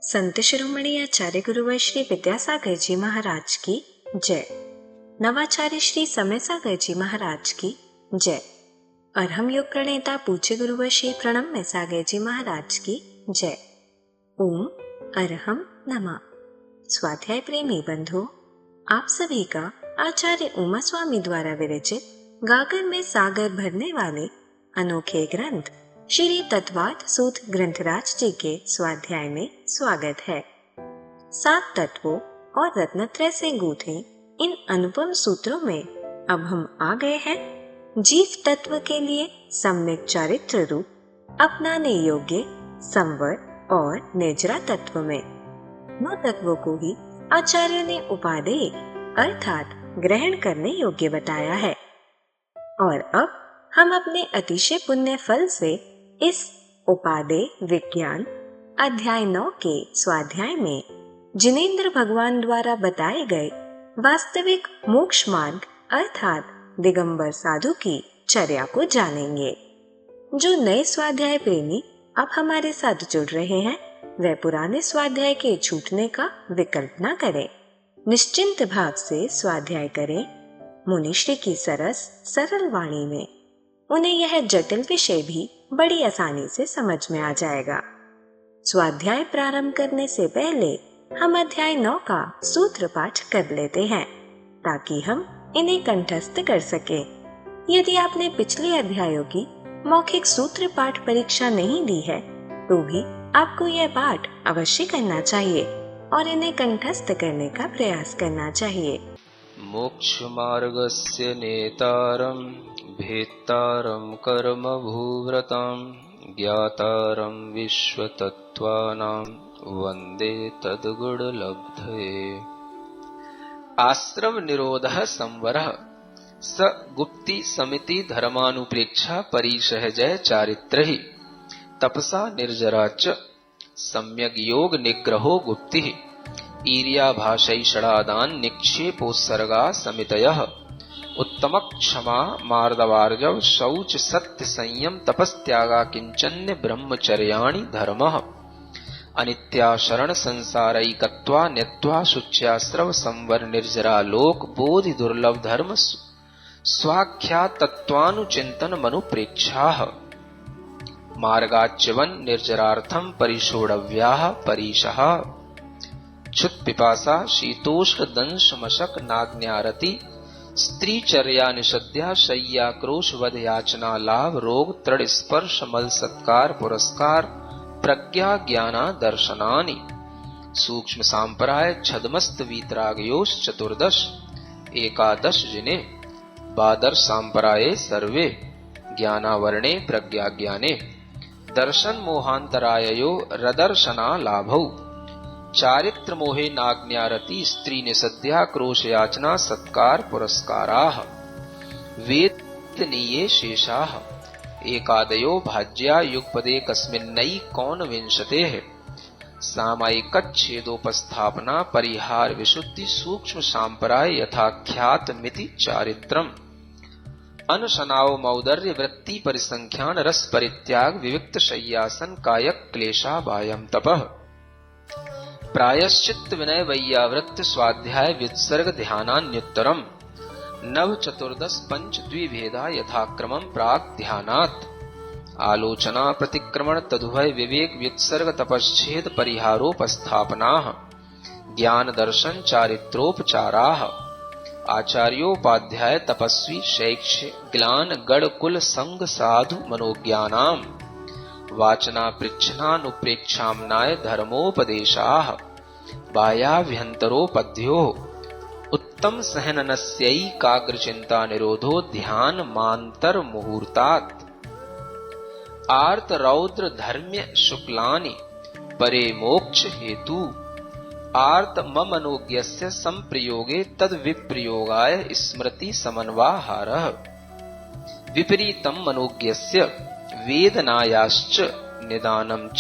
संत शिरोमणि आचार्य गुरुवर श्री विद्यासागर जी महाराज की जय। नवाचार्य श्री समय सागर जी महाराज की जय। अरहम योग प्रणेता पूज्य गुरुवर श्री प्रणम्य सागर जी महाराज की जय। ओम अरहम नमः। स्वाध्याय प्रेमी बंधुओं, आप सभी का आचार्य उमा स्वामी द्वारा विरचित गागर में सागर भरने वाले अनोखे ग्रंथ श्री तत्वार्थ सूत्र ग्रंथराज जी के स्वाध्याय में स्वागत है। 7 तत्वों और रत्नत्रय से गूंथे इन अनुपम सूत्रों में अब हम आ गए हैं जीव तत्व के लिए सम्यक चारित्र रूप अपनाने योग्य संवर और निजरा तत्व में। नौ तत्वों को ही आचार्य ने उपादेय अर्थात ग्रहण करने योग्य बताया है। और अब हम अपने अतिशय पुण्य फल से इस उपादेय विज्ञान अध्याय 9 के स्वाध्याय में जिनेंद्र भगवान द्वारा बताए गए वास्तविक मोक्ष मार्ग अर्थात दिगंबर साधु की चर्या को जानेंगे। जो नए स्वाध्याय प्रेमी अब हमारे साथ जुड़ रहे हैं, वह पुराने स्वाध्याय के छूटने का विकल्प न करें। निश्चिंत भाव से स्वाध्याय करें। मुनिश्री की सरस सरल वाणी में उन्हें यह जटिल विषय भी बड़ी आसानी से समझ में आ जाएगा। स्वाध्याय प्रारंभ करने से पहले हम अध्याय 9 का सूत्र पाठ कर लेते हैं ताकि हम इन्हें कंठस्थ कर सकें। यदि आपने पिछले अध्यायों की मौखिक सूत्र पाठ परीक्षा नहीं दी है तो भी आपको यह पाठ अवश्य करना चाहिए और इन्हें कंठस्थ करने का प्रयास करना चाहिए। मोक्ष मार्गस्य नेतारं भेत्तारं कर्म भूव्रतां ज्ञातारं विश्वतत्त्वानां वन्दे तद्गुणलब्धये। आश्रम निरोधः संवरः स गुप्ति समिति धर्मानुप्रेक्षा परिसहजय चारित्रहि तपसा निर्जराच सम्यग् योग निग्रहो गुप्तिः ईर्याभाषैषणादान निक्षेपोत्सर्गा समितयः उत्तमः क्षमा मार्दवार्जव शौच सत्य संयम तपस्त्यागा किंचन्य ब्रह्मचर्याणि धर्मः अनित्या शरण संसारैकत्वा न्यत्वा शुच्यास्रव संवर निर्जरा लोक बोधि दुर्लभ धर्म स्वाख्या तत्वानुचिंतन मनुप्रेक्षाः मार्गाच्यवन निर्जरार्थम परिषोडव्याः परीशः क्षुत पिपासा शीतोष्ण दंश मशक नाग्न्यारति स्त्रीचर्या निषद्या शय्या क्रोश वध याचना लाभ रोग तृण स्पर्श मल सत्कार पुरस्कार प्रज्ञा ज्ञाना दर्शनानि सूक्ष्म सांपराय छदमस्त वीतरागयोश चतुर्दश एकादश जिने बादर सांपराये सर्वे ज्ञानावरणे प्रज्ञा ज्ञाने दर्शन मोहांतराययो रदर्शना लाभौ चारित्र मोहे नाग्न्यारति स्त्री निसद्या क्रोश याचना सत्कार पुरस्काराः वेदनीये शेषाः एकादयो भाज्या युगपदे कस्मिन्नई कौन विंशतेः सामायिकच्छेदोपस्थापना परिहार विशुद्धि सूक्ष्म सांपराय यथाख्यात मिति चारित्रम् अनुशनाव मौदर्य वृत्ति परिसंख्यान रस परित्याग विविक्त शय्यासन कायक क्लेशा वायम तपः प्रायश्चित्त विनय वैयावृत्त स्वाध्याय व्युत्सर्ग ध्यानान्युत्तरम नव चतुर्दश पंच द्विभेदा यथाक्रमं प्राक ध्यानात् आलोचना प्रतिक्रमण तदुभय विवेक व्युत्सर्ग तपश्छेद परिहारोपस्थापनाः ज्ञान दर्शन चारित्रोपचाराः आचार्योपाध्याय तपस्वी शैक्ष ग्लान गण कुल संग साधु मनोज्ञानाम् वाचना पृच्छनानुप्रेक्षाम्नाय धर्मोपदेशाः बाह्याभ्यन्तरोपद्यो उत्तम सहननस्यैकाग्रचिन्ता निरोधो ध्यान मान्तर मुहूर्तात् आर्त रौद्र धर्म्य शुक्लानि परे मोक्ष हेतु आर्त ममनोज्ञस्य संप्रयोगे तद विप्रयोगाय स्मृति समन्वाहारः विपरीतं मनोज्ञस्य वेदनायाश्च निदानं च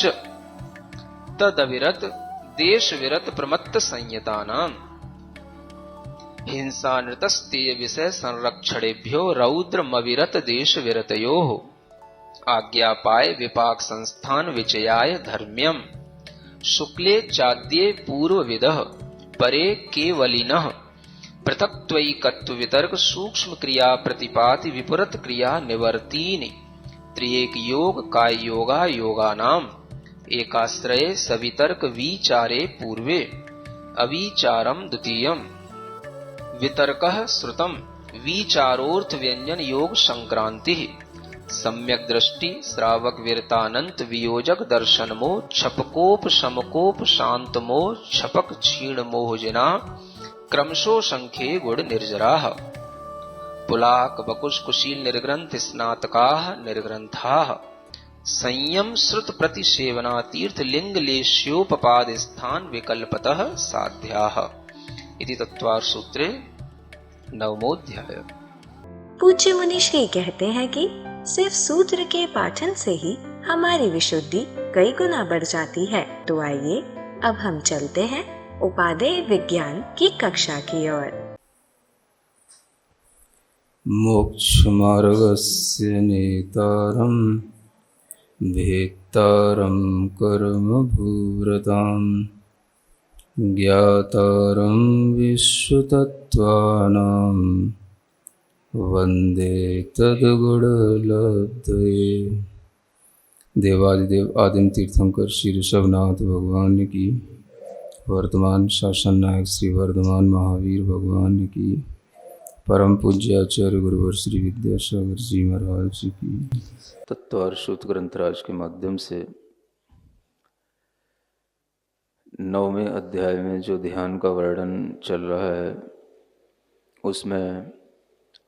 तदविरत देश विरत प्रमत्त संयतानाम् हिंसा नृतस्तेय विषय संरक्षणेभ्यो रौद्रमविरत देश विरतयोः आज्ञापाय विपाक संस्थान विचयाय धर्म्यम् शुक्ले चाद्ये पूर्वविदः परे केवलिनः पृथक्त्वैकत्व वितर्क सूक्ष्म क्रिया प्रतिपाति विपरीत क्रिया निवर्तीनि त्रिएक योग काय योगा योगानाम एकाश्रये सवितर्क विचारे पूर्वे अविचारम द्वितीयम् वितर्कः श्रुतम् विचारोर्थ व्यंजन योग संक्रांति सम्यक दृष्टि श्रावक वीरतानंत वियोजक दर्शनमो छपकोप समकोप शांतमो छपक क्षीण मोहजना क्रमशो संख्ये गुण निर्जराः पुलाक बकुश कुशील निर्ग्रंथ स्नातकाः निर्ग्रंथाः संयम श्रुत प्रतिसेवना तीर्थ लिंग लेश्योपपाद स्थान विकल्पतः साध्याः इति तत्वार सूत्रे नवमोऽध्याय। पूज्य मुनि श्री कहते हैं कि सिर्फ सूत्र के पाठन से ही हमारी विशुद्धि कई गुना बढ़ जाती है। तो आइए अब हम चलते हैं उपादेय विज्ञान की कक्षा की ओर। मोक्षमार्गस्य नेतारं भेत्तारं कर्मभूव्रतां ज्ञातारं विश्वतत्त्वानां वन्दे तद्गुणलब्धये। देवादिदेव आदिम तीर्थंकर श्री ऋषभनाथ भगवान की, वर्तमान शासन नायक श्री वर्धमान महावीर भगवान की, परम पूज्य आचार्य गुरुवर श्री विद्यासागर जी महाराज जी की। तत्वार सूत्र ग्रंथराज के माध्यम से 9वें अध्याय में जो ध्यान का वर्णन चल रहा है उसमें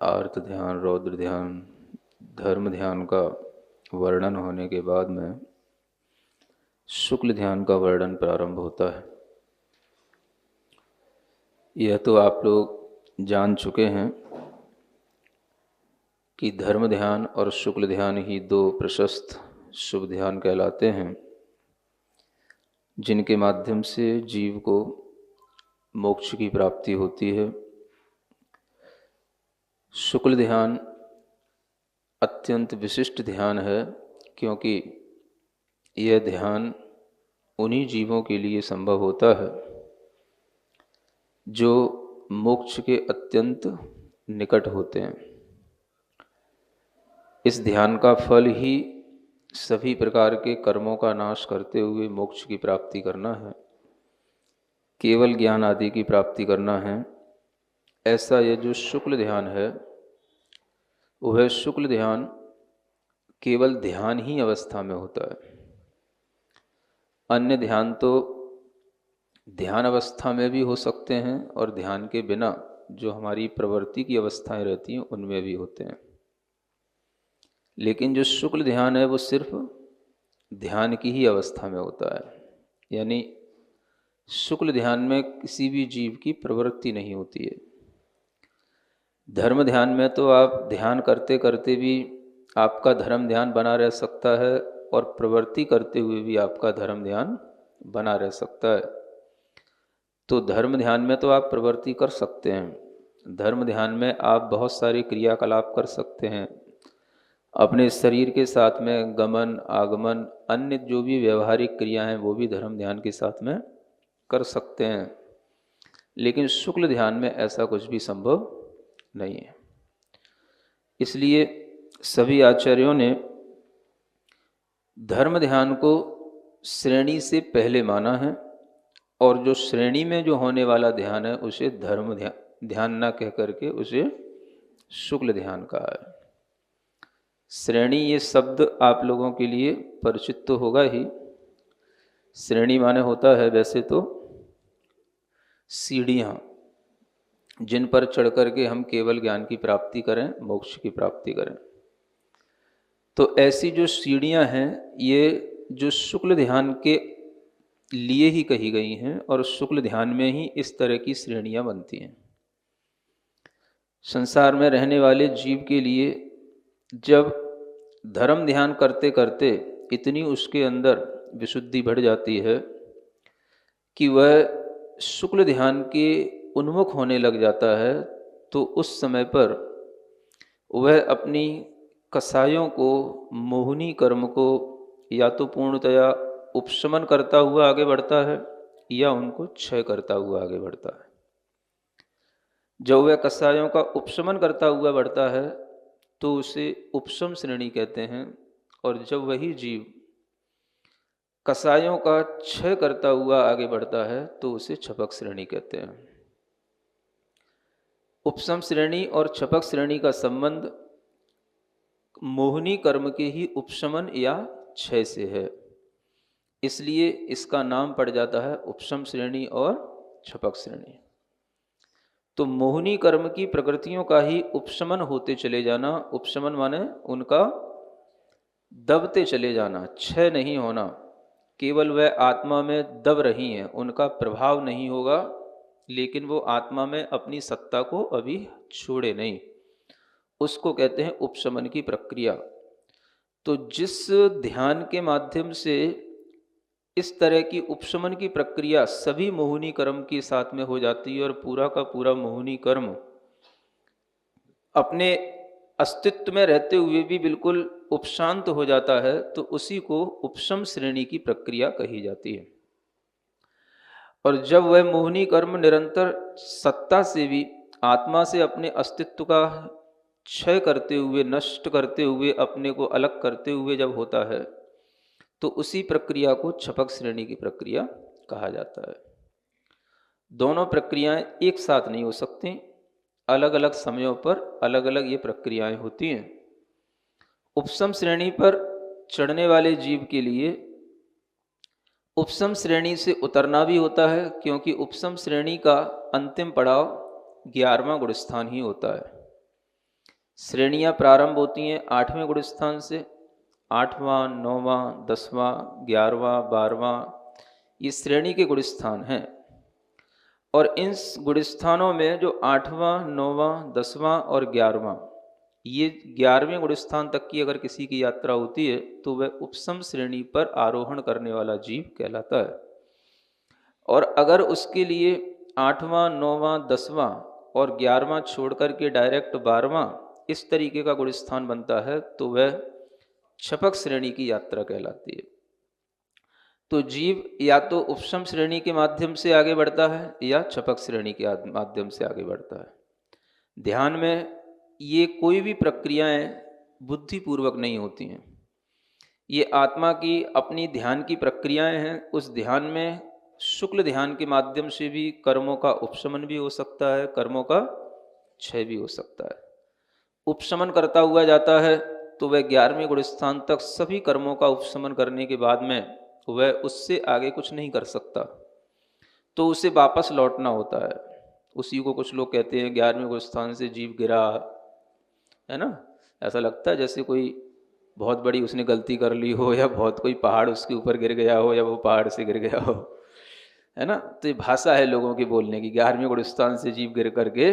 आर्त ध्यान, रौद्र ध्यान, धर्म ध्यान का वर्णन होने के बाद में शुक्ल ध्यान का वर्णन प्रारंभ होता है। यह तो आप लोग जान चुके हैं कि धर्म ध्यान और शुक्ल ध्यान ही दो प्रशस्त शुभ ध्यान कहलाते हैं, जिनके माध्यम से जीव को मोक्ष की प्राप्ति होती है। शुक्ल ध्यान अत्यंत विशिष्ट ध्यान है, क्योंकि यह ध्यान उन्हीं जीवों के लिए संभव होता है जो मोक्ष के अत्यंत निकट होते हैं। इस ध्यान का फल ही सभी प्रकार के कर्मों का नाश करते हुए मोक्ष की प्राप्ति करना है, केवल ज्ञान आदि की प्राप्ति करना है। ऐसा यह जो शुक्ल ध्यान है, वह शुक्ल ध्यान केवल ध्यान ही अवस्था में होता है। अन्य ध्यान तो ध्यान अवस्था में भी हो सकते हैं और ध्यान के बिना जो हमारी प्रवृत्ति की अवस्थाएं रहती हैं उनमें भी होते हैं। लेकिन जो शुक्ल ध्यान है वो सिर्फ ध्यान की ही अवस्था में होता है, यानी शुक्ल ध्यान में किसी भी जीव की प्रवृत्ति नहीं होती है। धर्म ध्यान में तो आप ध्यान करते करते भी आपका धर्म ध्यान बना रह सकता है और प्रवृत्ति करते हुए भी आपका धर्म ध्यान बना रह सकता है। तो धर्म ध्यान में तो आप प्रवृत्ति कर सकते हैं, धर्म ध्यान में आप बहुत सारे क्रियाकलाप कर सकते हैं, अपने शरीर के साथ में गमन आगमन अन्य जो भी व्यवहारिक क्रिया हैं वो भी धर्म ध्यान के साथ में कर सकते हैं। लेकिन शुक्ल ध्यान में ऐसा कुछ भी संभव नहीं है। इसलिए सभी आचार्यों ने धर्म ध्यान को श्रेणी से पहले माना है, और जो श्रेणी में जो होने वाला ध्यान है उसे धर्म ध्यान न कह करके उसे शुक्ल ध्यान कहा है। श्रेणी ये शब्द आप लोगों के लिए परिचित तो होगा ही। श्रेणी माने होता है वैसे तो सीढ़ियाँ जिन पर चढ़ करके हम केवल ज्ञान की प्राप्ति करें, मोक्ष की प्राप्ति करें। तो ऐसी जो सीढ़ियाँ हैं ये जो शुक्ल ध्यान के लिए ही कही गई हैं, और शुक्ल ध्यान में ही इस तरह की श्रेणियाँ बनती हैं। संसार में रहने वाले जीव के लिए जब धर्म ध्यान करते करते इतनी उसके अंदर विशुद्धि बढ़ जाती है कि वह शुक्ल ध्यान के उन्मुख होने लग जाता है, तो उस समय पर वह अपनी कसायों को, मोहनी कर्म को या तो पूर्णतया उपशमन करता हुआ आगे बढ़ता है या उनको क्षय करता हुआ आगे बढ़ता है। जब वह कषायों का उपशमन करता हुआ बढ़ता है तो उसे उपशम श्रेणी कहते हैं, और जब वही जीव कषायों का क्षय करता हुआ आगे बढ़ता है तो उसे क्षपक श्रेणी कहते हैं। उपशम श्रेणी और क्षपक श्रेणी का संबंध मोहिनी कर्म के ही उपशमन या क्षय से है, इसलिए इसका नाम पड़ जाता है उपशम श्रेणी और क्षपक श्रेणी। तो मोहिनी कर्म की प्रकृतियों का ही उपशमन होते चले जाना, उपशमन माने उनका दबते चले जाना, क्षय नहीं होना, केवल वह आत्मा में दब रही हैं, उनका प्रभाव नहीं होगा, लेकिन वो आत्मा में अपनी सत्ता को अभी छोड़े नहीं, उसको कहते हैं उपशमन की प्रक्रिया। तो जिस ध्यान के माध्यम से इस तरह की उपशमन की प्रक्रिया सभी मोहिनी कर्म के साथ में हो जाती है और पूरा का पूरा मोहिनी कर्म अपने अस्तित्व में रहते हुए भी बिल्कुल उपशांत हो जाता है, तो उसी को उपशम श्रेणी की प्रक्रिया कही जाती है। और जब वह मोहिनी कर्म निरंतर सत्ता से भी आत्मा से अपने अस्तित्व का क्षय करते हुए, नष्ट करते हुए, अपने को अलग करते हुए जब होता है, तो उसी प्रक्रिया को क्षपक श्रेणी की प्रक्रिया कहा जाता है। दोनों प्रक्रियाएं एक साथ नहीं हो सकती, अलग अलग समयों पर अलग अलग ये प्रक्रियाएं होती हैं। उपशम श्रेणी पर चढ़ने वाले जीव के लिए उपशम श्रेणी से उतरना भी होता है, क्योंकि उपशम श्रेणी का अंतिम पड़ाव 11वां गुण स्थान ही होता है। श्रेणियां प्रारंभ होती हैं 8वें गुण स्थान से, 8वां, 9वां, 10वां, 11वां, 12वां, ये श्रेणी के गुण स्थान हैं। और इन गुण स्थानों में जो 8वां, 9वां, 10वां और 11वां, ये 11वें गुण स्थान तक की अगर किसी की यात्रा होती है तो वह उपशम श्रेणी पर आरोहण करने वाला जीव कहलाता है। और अगर उसके लिए 8वां, 9वां, 10वां और 11वां छोड़ करके डायरेक्ट 12वां इस तरीके का गुण स्थान बनता है तो वह क्षपक श्रेणी की यात्रा कहलाती है। तो जीव या तो उपशम श्रेणी के माध्यम से आगे बढ़ता है या क्षपक श्रेणी के माध्यम से आगे बढ़ता है। ध्यान में ये कोई भी प्रक्रियाएं बुद्धिपूर्वक नहीं होती हैं, ये आत्मा की अपनी ध्यान की प्रक्रियाएं हैं। उस ध्यान में शुक्ल ध्यान के माध्यम से भी कर्मों का उपशमन भी हो सकता है, कर्मों का क्षय भी हो सकता है। उपशमन करता हुआ जाता है तो वह 11वें गुण स्थान तक सभी कर्मों का उपशमन करने के बाद में वह उससे आगे कुछ नहीं कर सकता, तो उसे वापस लौटना होता है। उसी को कुछ लोग कहते हैं 11वें गुण स्थान से जीव गिरा, है ना। ऐसा लगता है जैसे कोई बहुत बड़ी उसने गलती कर ली हो, या बहुत कोई पहाड़ उसके ऊपर गिर गया हो, या वो पहाड़ से गिर गया हो, है ना। तो ये भाषा है लोगों की बोलने की, 11वें गुण स्थान से जीव गिर करके,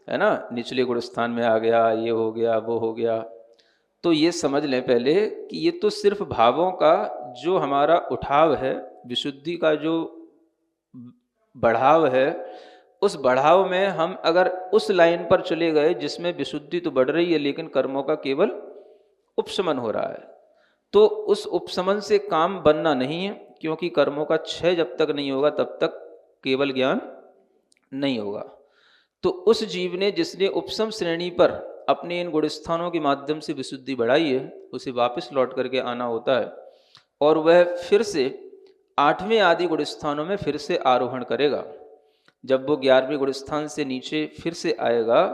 है ना, निचले गुण स्थान में आ गया, ये हो गया, वो हो गया। तो ये समझ लें पहले कि ये तो सिर्फ भावों का जो हमारा उठाव है, विशुद्धि का जो बढ़ाव है, उस बढ़ाव में हम अगर उस लाइन पर चले गए जिसमें विशुद्धि तो बढ़ रही है लेकिन कर्मों का केवल उपशमन हो रहा है, तो उस उपशमन से काम बनना नहीं है, क्योंकि कर्मों का क्षय जब तक नहीं होगा तब तक केवल ज्ञान नहीं होगा। तो उस जीव ने जिसने उपशम श्रेणी पर अपने इन गुणस्थानों के माध्यम से विशुद्धि बढ़ाई है, उसे वापस लौट करके आना होता है और वह फिर से 8वें आदि गुणस्थानों में फिर से आरोहण करेगा। जब वो 11वें गुणस्थान से नीचे फिर से आएगा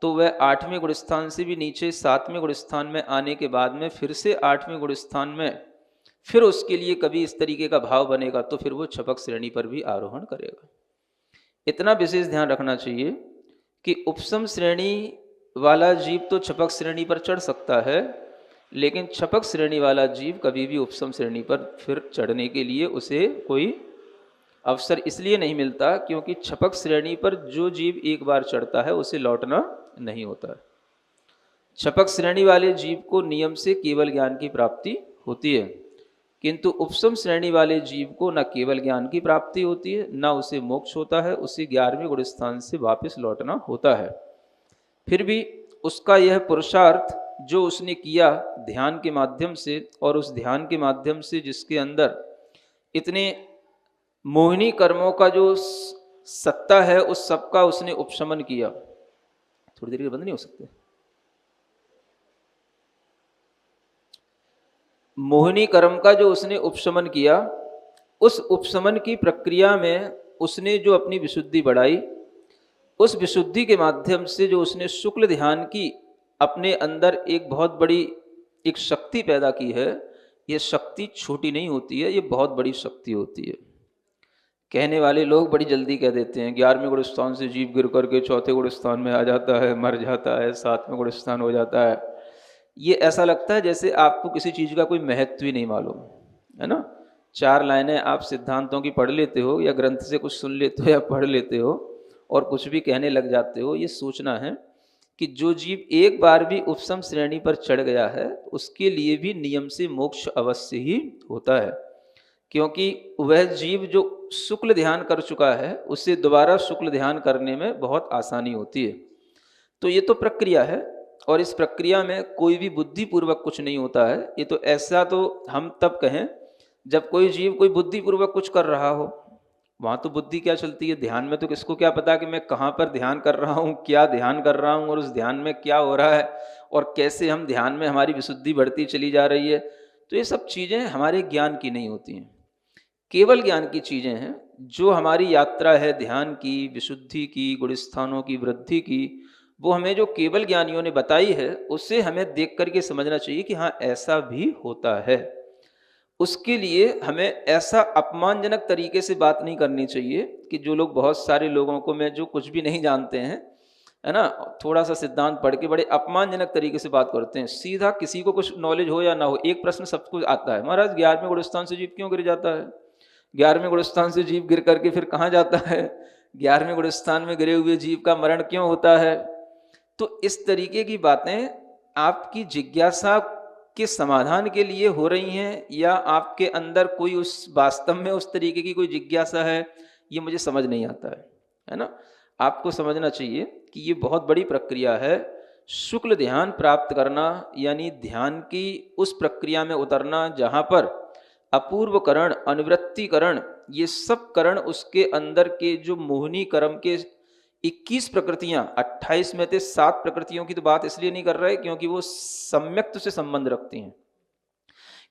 तो वह 8वें गुणस्थान से भी नीचे 7वें गुणस्थान में आने के बाद में फिर से 8वें गुणस्थान में फिर उसके लिए कभी इस तरीके का भाव बनेगा तो फिर वो क्षपक श्रेणी पर भी आरोहण करेगा। इतना विशेष ध्यान रखना चाहिए कि उपशम श्रेणी वाला जीव तो क्षपक श्रेणी पर चढ़ सकता है, लेकिन क्षपक श्रेणी वाला जीव कभी भी उपशम श्रेणी पर फिर चढ़ने के लिए उसे कोई अवसर इसलिए नहीं मिलता क्योंकि क्षपक श्रेणी पर जो जीव एक बार चढ़ता है उसे लौटना नहीं होता। क्षपक श्रेणी वाले जीव को नियम से केवल ज्ञान की प्राप्ति होती है, किंतु उपशम श्रेणी वाले जीव को न केवल ज्ञान की प्राप्ति होती है, न उसे मोक्ष होता है, उसे 11वें गुण स्थान से वापस लौटना होता है। फिर भी उसका यह पुरुषार्थ जो उसने किया ध्यान के माध्यम से, और उस ध्यान के माध्यम से जिसके अंदर इतने मोहिनी कर्मों का जो सत्ता है उस सब का उसने उपशमन किया। थोड़ी देर के बंद नहीं हो सकते? मोहिनी कर्म का जो उसने उपशमन किया, उस उपशमन की प्रक्रिया में उसने जो अपनी विशुद्धि बढ़ाई, उस विशुद्धि के माध्यम से जो उसने शुक्ल ध्यान की अपने अंदर एक बहुत बड़ी एक शक्ति पैदा की है। ये शक्ति छोटी नहीं होती है, ये बहुत बड़ी शक्ति होती है। कहने वाले लोग बड़ी जल्दी कह देते हैं 11वें गुण स्थान से जीव गिर करके 4थे गुण स्थान में आ जाता है, मर जाता है, 7वें गुण स्थान हो जाता है। ये ऐसा लगता है जैसे आपको किसी चीज़ का कोई महत्व ही नहीं मालूम है ना। 4 लाइनें आप सिद्धांतों की पढ़ लेते हो या ग्रंथ से कुछ सुन लेते हो या पढ़ लेते हो और कुछ भी कहने लग जाते हो। ये सोचना है कि जो जीव एक बार भी उपशम श्रेणी पर चढ़ गया है उसके लिए भी नियम से मोक्ष अवश्य ही होता है, क्योंकि वह जीव जो शुक्ल ध्यान कर चुका है उससे दोबारा शुक्ल ध्यान करने में बहुत आसानी होती है। तो ये तो प्रक्रिया है और इस प्रक्रिया में कोई भी बुद्धिपूर्वक कुछ नहीं होता है। ये तो ऐसा तो हम तब कहें जब कोई जीव कोई बुद्धिपूर्वक कुछ कर रहा हो, वहाँ तो बुद्धि क्या चलती है। ध्यान में तो किसको क्या पता कि मैं कहाँ पर ध्यान कर रहा हूँ, क्या ध्यान कर रहा हूँ और उस ध्यान में क्या हो रहा है और कैसे हम ध्यान में हमारी विशुद्धि बढ़ती चली जा रही है। तो ये सब चीज़ें हमारे ज्ञान की नहीं होती हैं, केवल ज्ञान की चीज़ें हैं। जो हमारी यात्रा है ध्यान की, विशुद्धि की, गुण स्थानों की वृद्धि की, वो हमें जो केवल ज्ञानियों ने बताई है उससे हमें देख करके समझना चाहिए कि हाँ ऐसा भी होता है। उसके लिए हमें ऐसा अपमानजनक तरीके से बात नहीं करनी चाहिए कि जो लोग बहुत सारे लोगों को मैं जो कुछ भी नहीं जानते हैं है ना, थोड़ा सा सिद्धांत पढ़ के बड़े अपमानजनक तरीके से बात करते हैं। सीधा किसी को कुछ नॉलेज हो या ना हो, एक प्रश्न सबको आता है, महाराज 11वें गुण स्थान से जीव क्यों गिर जाता है? 11वें गुण स्थान से जीव गिर करके फिर कहाँ जाता है? 11वें गुण स्थान में गिरे हुए जीव का मरण क्यों होता है? तो इस तरीके की बातें आपकी जिज्ञासा के समाधान के लिए हो रही हैं या आपके अंदर कोई उस वास्तव में उस तरीके की कोई जिज्ञासा है, ये मुझे समझ नहीं आता है ना। आपको समझना चाहिए कि ये बहुत बड़ी प्रक्रिया है। शुक्ल ध्यान प्राप्त करना यानी ध्यान की उस प्रक्रिया में उतरना जहाँ पर अपूर्व करण, अनुवृत्ति करण, ये सब करण उसके अंदर के जो मोहिनी कर्म के 21 प्रकृतियां, 28 में से 7 प्रकृतियों की तो बात इसलिए नहीं कर रहे क्योंकि वो सम्यक्त से संबंध रखती हैं,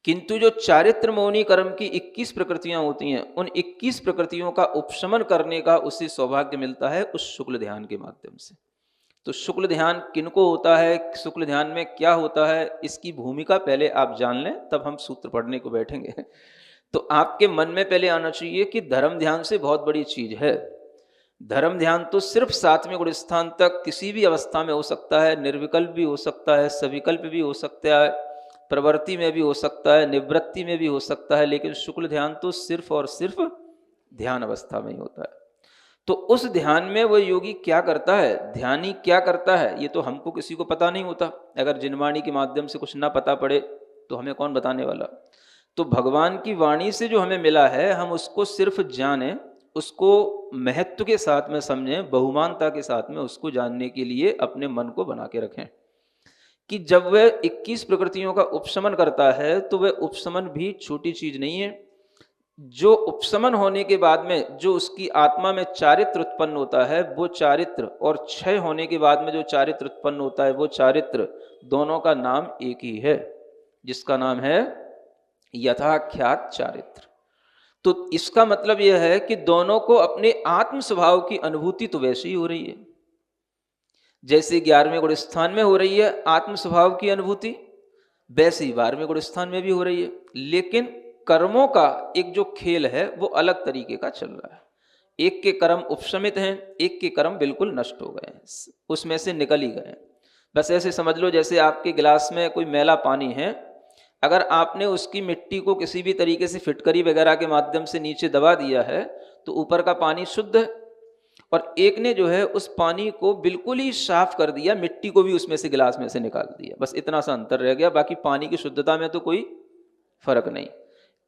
किंतु जो चारित्र मोहिनी कर्म की 21 प्रकृतियां होती हैं उन 21 प्रकृतियों का उपशमन करने का उसे सौभाग्य मिलता है उस शुक्ल ध्यान के माध्यम से। तो शुक्ल ध्यान किनको होता है, शुक्ल ध्यान में क्या होता है, इसकी भूमिका पहले आप जान लें, तब हम सूत्र पढ़ने को बैठेंगे। तो आपके मन में पहले आना चाहिए कि धर्म ध्यान से बहुत बड़ी चीज है। धर्म ध्यान तो सिर्फ 7वें गुण स्थान तक किसी भी अवस्था में हो सकता है, निर्विकल्प भी हो सकता है, सविकल्प भी हो सकता है, प्रवृत्ति में भी हो सकता है, निवृत्ति में भी हो सकता है, लेकिन शुक्ल ध्यान तो सिर्फ और सिर्फ ध्यान अवस्था में ही होता है। तो उस ध्यान में वो योगी क्या करता है, ध्यानी क्या करता है, ये तो हमको किसी को पता नहीं होता। अगर जिनवाणी के माध्यम से कुछ ना पता पड़े तो हमें कौन बताने वाला। तो भगवान की वाणी से जो हमें मिला है हम उसको सिर्फ जाने, उसको महत्व के साथ में समझें, बहुमानता के साथ में उसको जानने के लिए अपने मन को बना के रखें कि जब वह 21 प्रकृतियों का उपशमन करता है तो वह उपशमन भी छोटी चीज नहीं है। जो उपशमन होने के बाद में जो उसकी आत्मा में चारित्र उत्पन्न होता है वो चारित्र, और क्षय होने के बाद में जो चारित्र उत्पन्न होता है वो चारित्र, दोनों का नाम एक ही है जिसका नाम है यथाख्यात चारित्र। तो इसका मतलब यह है कि दोनों को अपने आत्म स्वभाव की अनुभूति तो वैसे ही हो रही है जैसे 11वें गुण स्थान में हो रही है आत्म स्वभाव की अनुभूति, वैसे ही 12वें गुण स्थान में भी हो रही है। लेकिन कर्मों का एक जो खेल है वो अलग तरीके का चल रहा है। एक के कर्म उपशमित हैं, एक के कर्म बिल्कुल नष्ट हो गए हैं, उसमें से निकल ही गए। बस ऐसे समझ लो जैसे आपके गिलास में कोई मैला पानी है, अगर आपने उसकी मिट्टी को किसी भी तरीके से फिटकरी वगैरह के माध्यम से नीचे दबा दिया है तो ऊपर का पानी शुद्ध है, और एक ने जो है उस पानी को बिल्कुल ही साफ कर दिया, मिट्टी को भी उसमें से गिलास में से निकाल दिया, बस इतना सा अंतर रह गया, बाकी पानी की शुद्धता में तो कोई फर्क नहीं।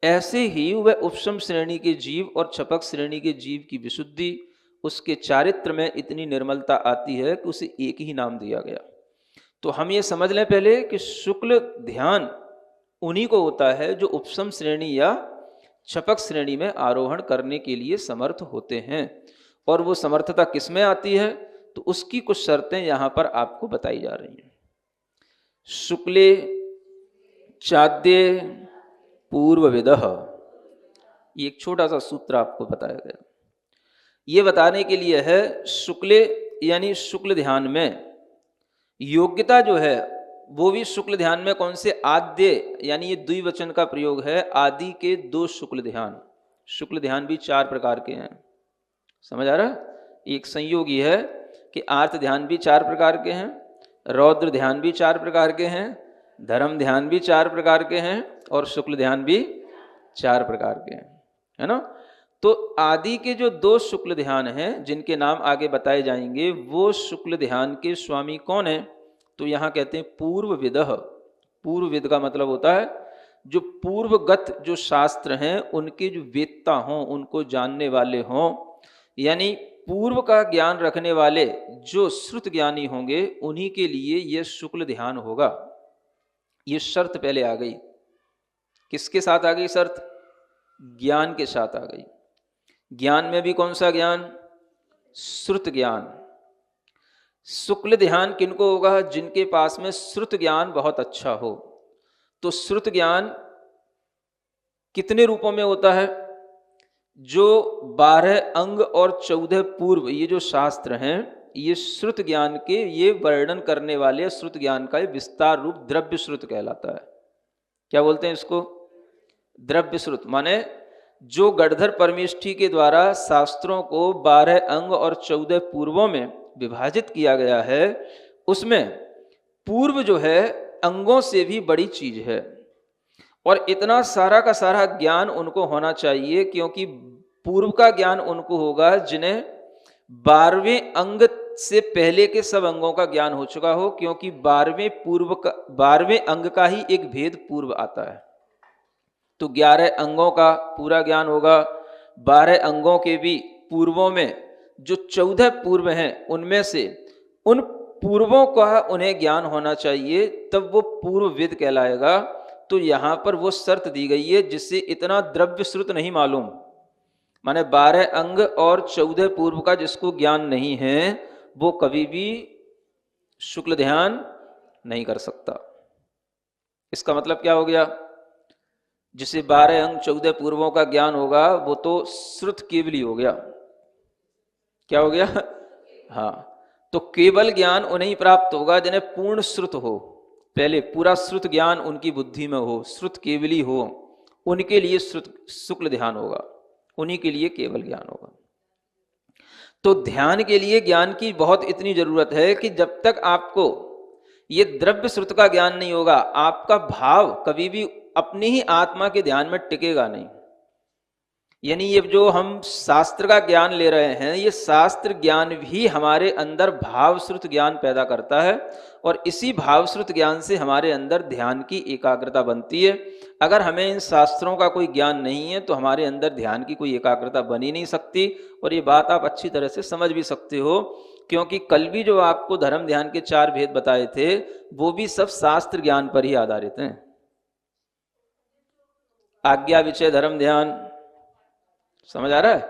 ऐसे ही वह उपशम श्रेणी के जीव और छपक श्रेणी के जीव की विशुद्धि, उसके चारित्र में इतनी निर्मलता आती है कि उसे एक ही नाम दिया गया। तो हम ये समझ लें पहले कि शुक्ल ध्यान उन्हीं को होता है जो उपशम श्रेणी या छपक श्रेणी में आरोहण करने के लिए समर्थ होते हैं। और वो समर्थता किस में आती है, तो उसकी कुछ शर्तें यहाँ पर आपको बताई जा रही हैं। शुक्ले चाद्य पूर्वविदः, ये एक छोटा सा सूत्र आपको बताया गया। ये बताने के लिए है शुक्ले यानी शुक्ल ध्यान में योग्यता जो है वो भी शुक्ल ध्यान में कौन से, आद्य यानी ये द्विवचन का प्रयोग है, आदि के 2 शुक्ल ध्यान। शुक्ल ध्यान भी 4 प्रकार के हैं, समझ आ रहा है। एक संयोगी है कि आर्त ध्यान भी 4 प्रकार के हैं, रौद्र ध्यान भी 4 प्रकार के हैं, धर्म ध्यान भी 4 प्रकार के हैं और शुक्ल ध्यान भी 4 प्रकार के हैं, है ना। तो आदि के जो 2 शुक्ल ध्यान हैं जिनके नाम आगे बताए जाएंगे, वो शुक्ल ध्यान के स्वामी कौन है, तो यहाँ कहते हैं पूर्वविदः। पूर्वविद का मतलब होता है जो पूर्वगत जो शास्त्र हैं उनके जो वेत्ता हों, उनको जानने वाले हों, यानी पूर्व का ज्ञान रखने वाले जो श्रुत ज्ञानी होंगे उन्हीं के लिए यह शुक्ल ध्यान होगा। ये शर्त पहले आ गई, किसके साथ आ गई शर्त, ज्ञान के साथ आ गई। ज्ञान में भी कौन सा ज्ञान, श्रुत ज्ञान। शुक्ल ध्यान किनको होगा, जिनके पास में श्रुत ज्ञान बहुत अच्छा हो। तो श्रुत ज्ञान कितने रूपों में होता है, जो 12 अंग और 14 पूर्व ये जो शास्त्र हैं, ये श्रुत ज्ञान के ये वर्णन करने वाले श्रुत ज्ञान का विस्तार रूप द्रव्य श्रुत कहलाता है। क्या बोलते हैं इसको, द्रव्य श्रुत। माने जो गणधर परमेष्ठी के द्वारा शास्त्रों को 12 अंग और 14 पूर्वों में विभाजित किया गया है, उसमें पूर्व जो है अंगों से भी बड़ी चीज है। और इतना सारा का सारा ज्ञान उनको होना चाहिए, क्योंकि पूर्व का ज्ञान उनको होगा जिन्हें 12वें अंग से पहले के सब अंगों का ज्ञान हो चुका हो, क्योंकि 12वें अंग का ही एक भेद पूर्व आता है। तो 11 अंगों का पूरा ज्ञान होगा, 12 अंगों के भी पूर्वों में जो 14 पूर्व हैं उनमें से उन पूर्वों का उन्हें ज्ञान होना चाहिए, तब वो पूर्वविद कहलाएगा। तो यहाँ पर वो शर्त दी गई है जिससे इतना द्रव्य श्रुत नहीं मालूम, माने 12 अंग और 14 पूर्व का जिसको ज्ञान नहीं है वो कभी भी शुक्ल ध्यान नहीं कर सकता। इसका मतलब क्या हो गया, जिसे 12 अंग 14 पूर्वों का ज्ञान होगा वो तो श्रुत केवली हो गया। क्या हो गया, हाँ। तो केवल ज्ञान उन्हें ही प्राप्त होगा जिन्हें पूर्ण श्रुत हो, पहले पूरा श्रुत ज्ञान उनकी बुद्धि में हो, श्रुत केवली हो, उनके लिए श्रुत शुक्ल ध्यान होगा, उन्हीं के लिए केवल ज्ञान होगा। तो ध्यान के लिए ज्ञान की बहुत इतनी जरूरत है कि जब तक आपको ये द्रव्य श्रुत का ज्ञान नहीं होगा, आपका भाव कभी भी अपनी ही आत्मा के ध्यान में टिकेगा नहीं। यानी ये जो हम शास्त्र का ज्ञान ले रहे हैं, ये शास्त्र ज्ञान भी हमारे अंदर भावश्रुत ज्ञान पैदा करता है, और इसी भावश्रुत ज्ञान से हमारे अंदर ध्यान की एकाग्रता बनती है। अगर हमें इन शास्त्रों का कोई ज्ञान नहीं है तो हमारे अंदर ध्यान की कोई एकाग्रता बन ही नहीं सकती। और ये बात आप अच्छी तरह से समझ भी सकते हो, क्योंकि कल भी जो आपको धर्म ध्यान के 4 भेद बताए थे वो भी सब शास्त्र ज्ञान पर ही आधारित हैं। आज्ञा विषय धर्म ध्यान, समझ आ रहा है।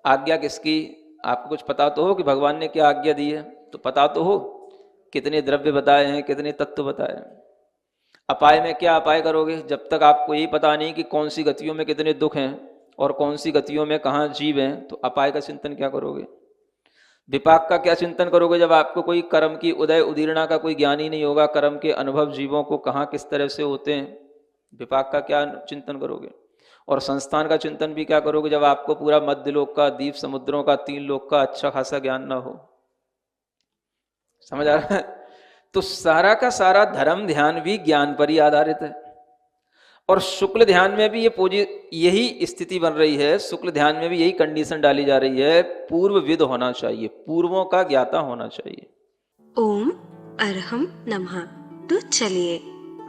आज्ञा किसकी, आपको कुछ पता तो हो कि भगवान ने क्या आज्ञा दी है, तो पता तो हो कितने द्रव्य बताए हैं, कितने तत्व बताए हैं। अपाय में क्या अपाय करोगे, जब तक आपको यही पता नहीं कि कौन सी गतियों में कितने दुख हैं और कौन सी गतियों में कहाँ जीव हैं, तो अपाय का चिंतन क्या करोगे। विपाक का क्या चिंतन करोगे जब आपको कोई कर्म की उदय उदीर्णा का कोई ज्ञान ही नहीं होगा, कर्म के अनुभव जीवों को कहाँ किस तरह से होते हैं, विपाक का क्या चिंतन करोगे। और संस्थान का चिंतन भी क्या करोगे जब आपको पूरा मध्य लोक का, द्वीप समुद्रों का, 3 लोक का अच्छा खासा ज्ञान ना हो। समझ आ रहा है। तो सारा का सारा धर्म ध्यान भी ज्ञान पर ही आधारित है। और शुक्ल ध्यान में भी यही स्थिति बन रही है, शुक्ल ध्यान में भी यही कंडीशन डाली जा रही है, पूर्वविद होना चाहिए, पूर्वों का ज्ञाता होना चाहिए। ओम अरहम नमः। तो चलिए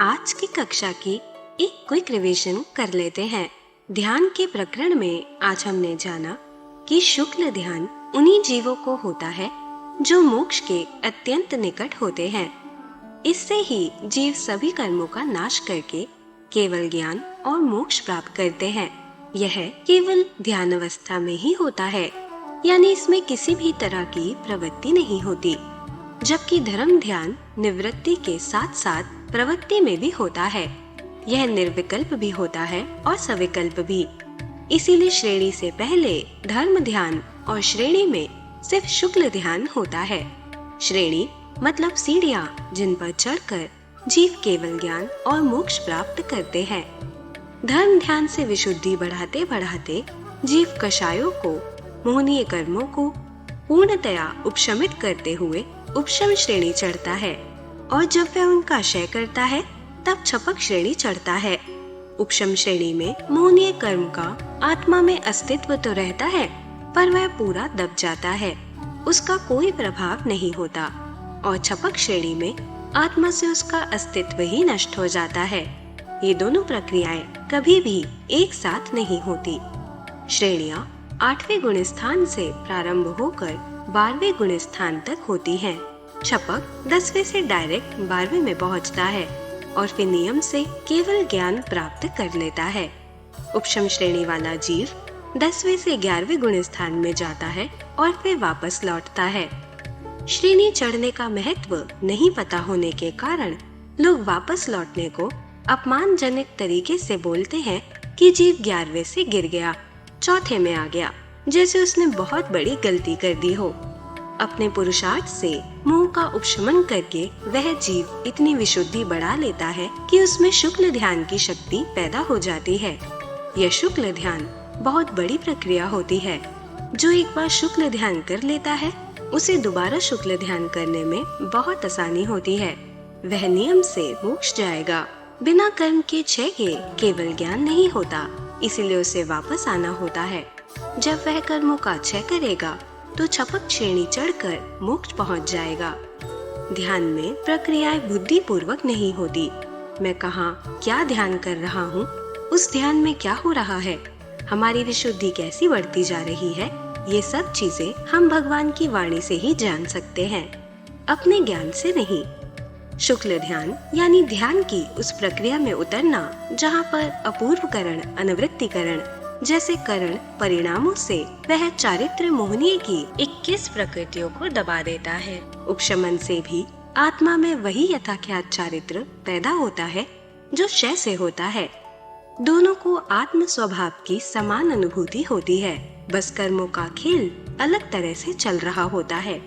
आज की कक्षा की एक क्विक रिवीजन कर लेते हैं। ध्यान के प्रकरण में आज हमने जाना कि शुक्ल ध्यान उन्हीं जीवों को होता है जो मोक्ष के अत्यंत निकट होते हैं। इससे ही जीव सभी कर्मों का नाश करके केवल ज्ञान और मोक्ष प्राप्त करते हैं। यह केवल ध्यान अवस्था में ही होता है, यानी इसमें किसी भी तरह की प्रवृत्ति नहीं होती। जबकि धर्म ध्यान निवृत्ति के साथ साथ प्रवृत्ति में भी होता है। यह निर्विकल्प भी होता है और सविकल्प भी। इसीलिए श्रेणी से पहले धर्म ध्यान और श्रेणी में सिर्फ शुक्ल ध्यान होता है। श्रेणी मतलब सीढ़ियां जिन पर चढ़कर जीव केवल ज्ञान और मोक्ष प्राप्त करते हैं। धर्म ध्यान से विशुद्धि बढ़ाते बढ़ाते जीव कषायों को, मोहनीय कर्मों को पूर्णतया उपशमित करते हुए उपशम श्रेणी चढ़ता है, और जब वह उनका क्षय करता है तब छपक श्रेणी चढ़ता है। उपशम श्रेणी में मोहनीय कर्म का आत्मा में अस्तित्व तो रहता है, पर वह पूरा दब जाता है, उसका कोई प्रभाव नहीं होता। और छपक श्रेणी में आत्मा से उसका अस्तित्व ही नष्ट हो जाता है। ये दोनों प्रक्रियाएं कभी भी एक साथ नहीं होती। श्रेणियां 8वें गुण स्थान से प्रारंभ होकर 12वें गुण स्थान तक होती हैं। छपक 10वें से डायरेक्ट 12वें में पहुंचता है और फिर नियम से केवल ज्ञान प्राप्त कर लेता है। उपशम श्रेणी वाला जीव 10वें से 11वें गुण स्थान में जाता है और फिर वापस लौटता है। श्रेणी चढ़ने का महत्व नहीं पता होने के कारण लोग वापस लौटने को अपमानजनक तरीके से बोलते हैं कि जीव 11वें से गिर गया, 4थे में आ गया, जैसे उसने बहुत बड़ी गलती कर दी हो। अपने पुरुषार्थ से मोह का उपशमन करके वह जीव इतनी विशुद्धि बढ़ा लेता है कि उसमें शुक्ल ध्यान की शक्ति पैदा हो जाती है। यह शुक्ल ध्यान बहुत बड़ी प्रक्रिया होती है। जो एक बार शुक्ल ध्यान कर लेता है उसे दोबारा शुक्ल ध्यान करने में बहुत आसानी होती है। वह नियम से मोक्ष जाएगा। बिना कर्म के क्षय के केवल ज्ञान नहीं होता, इसीलिए उसे वापस आना होता है। जब वह कर्मों का क्षय करेगा तो छपक श्रेणी चढ़कर मोक्ष पहुंच जाएगा। ध्यान में प्रक्रियाएं बुद्धि पूर्वक नहीं होती। मैं कहाँ क्या ध्यान कर रहा हूँ, उस ध्यान में क्या हो रहा है, हमारी विशुद्धि कैसी बढ़ती जा रही है, ये सब चीजें हम भगवान की वाणी से ही जान सकते हैं, अपने ज्ञान से नहीं। शुक्ल ध्यान यानी ध्यान की उस प्रक्रिया में उतरना जहाँ पर अपूर्वकरण, अनवृत्तिकरण जैसे करण परिणामों से वह चारित्र मोहनीय की 21 प्रकृतियों को दबा देता है। उपशमन से भी आत्मा में वही यथाख्यात चारित्र पैदा होता है जो क्षय से होता है। दोनों को आत्म स्वभाव की समान अनुभूति होती है, बस कर्मों का खेल अलग तरह से चल रहा होता है।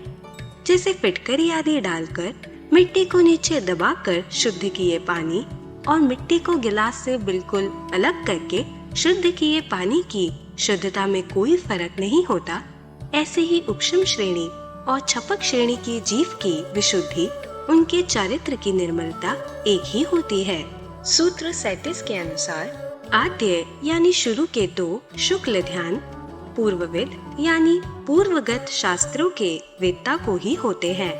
जैसे फिटकरी आदि डालकर मिट्टी को नीचे दबाकर शुद्ध किए पानी और मिट्टी को गिलास से बिल्कुल अलग करके शुद्ध किए पानी की शुद्धता में कोई फर्क नहीं होता, ऐसे ही उपशम श्रेणी और छपक श्रेणी की जीव की विशुद्धि, उनके चारित्र की निर्मलता एक ही होती है। सूत्र 37 के अनुसार आद्य यानी शुरू के 2 शुक्ल ध्यान पूर्वविद यानी पूर्वगत शास्त्रों के वेत्ता को ही होते हैं।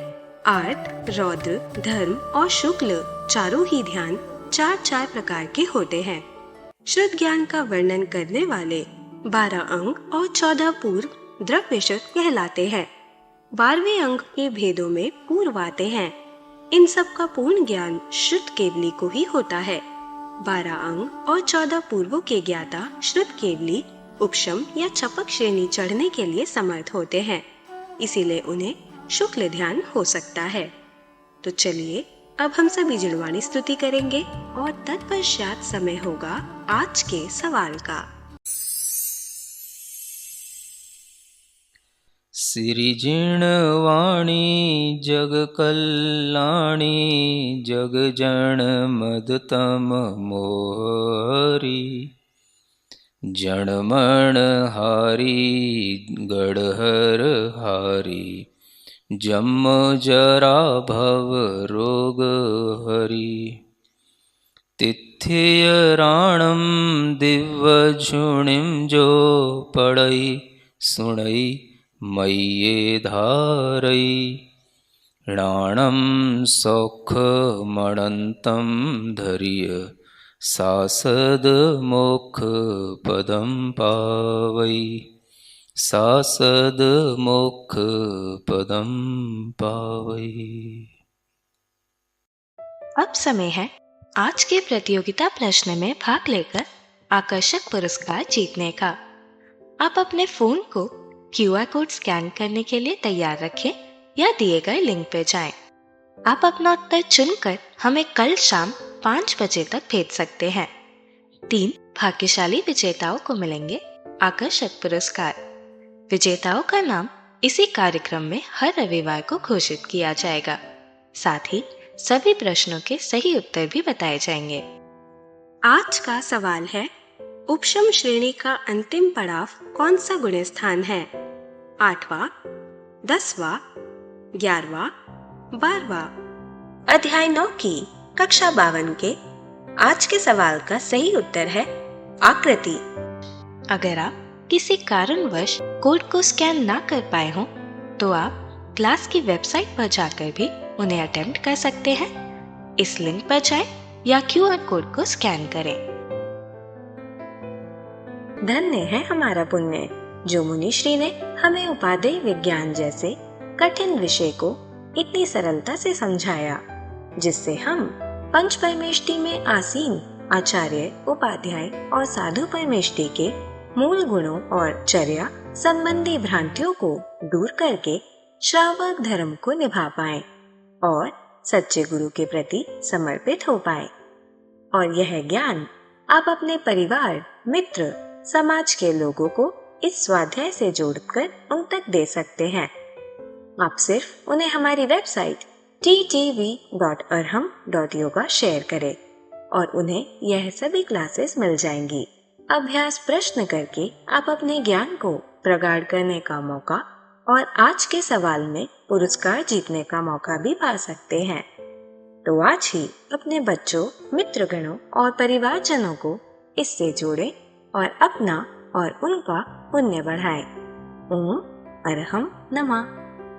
आर्त, रौद्र, धर्म और शुक्ल चारों ही ध्यान 4 प्रकार के होते हैं। शुद्ध ज्ञान का वर्णन करने वाले 12 अंग और 14 पूर्व द्रव्य शुद्ध कहलाते हैं। 12वें अंग के भेदों में पूर्व आते हैं। इन सब का पूर्ण ज्ञान शुद्ध केवली को ही होता है। 12 अंग और 14 पूर्वों के ज्ञाता शुद्ध केवली उपशम या छपक श्रेणी चढ़ने के लिए समर्थ होते हैं, इसीलिए उन्हें शुक्ल ध्यान हो सकता है। तो चलिए अब हम सभी जुड़वाणी स्तुति करेंगे और तत्पश्चात समय होगा आज के सवाल का। सिरिजिणवाणी जग कल्याणी जग जन मदतम मोहरी जणमण हारी गढ़हर हारी जम जरा भव रोग हरि तिथ्य राणम दिव्य झुणिम जो पढ़ई सुणई मय्ये धारई राणम सौख मणंतम धरिय सासद मोक्ष पदम पावई सासद मोक्ष पदम पावई। अब समय है आज के प्रतियोगिता प्रश्न में भाग लेकर आकर्षक पुरस्कार जीतने का। आप अपने फोन को QR कोड स्कैन करने के लिए तैयार रखें या दिए गए लिंक पर जाएं। आप अपना उत्तर चुनकर हमें कल शाम 5 बजे तक भेज सकते हैं। 3 भाग्यशाली विजेताओं को मिलेंगे आकर्षक पुरस्कार। विजेताओं का नाम इसी कार्यक्रम में हर रविवार को घोषित किया जाएगा। साथ ही सभी प्रश्नों के सही उत्तर भी बताए जाएंगे। आज का सवाल है, उपशम श्रेणी का अंतिम पड़ाव कौन सा गुण स्थान है? 8वां, 10वां, 11वां, 12वां। अध्याय 9 की कक्षा 52 के आज के सवाल का सही उत्तर है आकृति। अगर आप किसी कारणवश कोड को स्कैन ना कर पाए हों तो आप क्लास की वेबसाइट पर जाकर भी उन्हें अटेम्प्ट कर सकते हैं। इस लिंक पर जाएं या QR कोड को स्कैन करें। धन्य है हमारा पुण्य जो मुनिश्री ने हमें उपादेय विज्ञान जैसे कठिन विषय को इतनी सरलता से समझाया, जिससे हम पंच परमेष्टि में आसीन आचार्य, उपाध्याय और साधु परमेष्टि के मूल गुणों और चर्या संबंधी भ्रांतियों को दूर करके श्रावक धर्म को निभा पाए और सच्चे गुरु के प्रति समर्पित हो पाए। और यह ज्ञान आप अपने परिवार, मित्र, समाज के लोगों को इस स्वाध्याय से जोड़कर उन तक दे सकते हैं। आप सिर्फ उन्हें हमारी वेबसाइट ttv.arham.yoga शेयर करें और उन्हें यह सभी क्लासेस मिल जाएंगी। अभ्यास प्रश्न करके आप अपने ज्ञान को प्रगाढ़ करने का मौका और आज के सवाल में पुरस्कार जीतने का मौका भी पा सकते हैं। तो आज ही अपने बच्चों, मित्रगणों और परिवारजनों को इससे जोड़ें और अपना और उनका पुण्य बढ़ाएं। ओम अरहम नमः।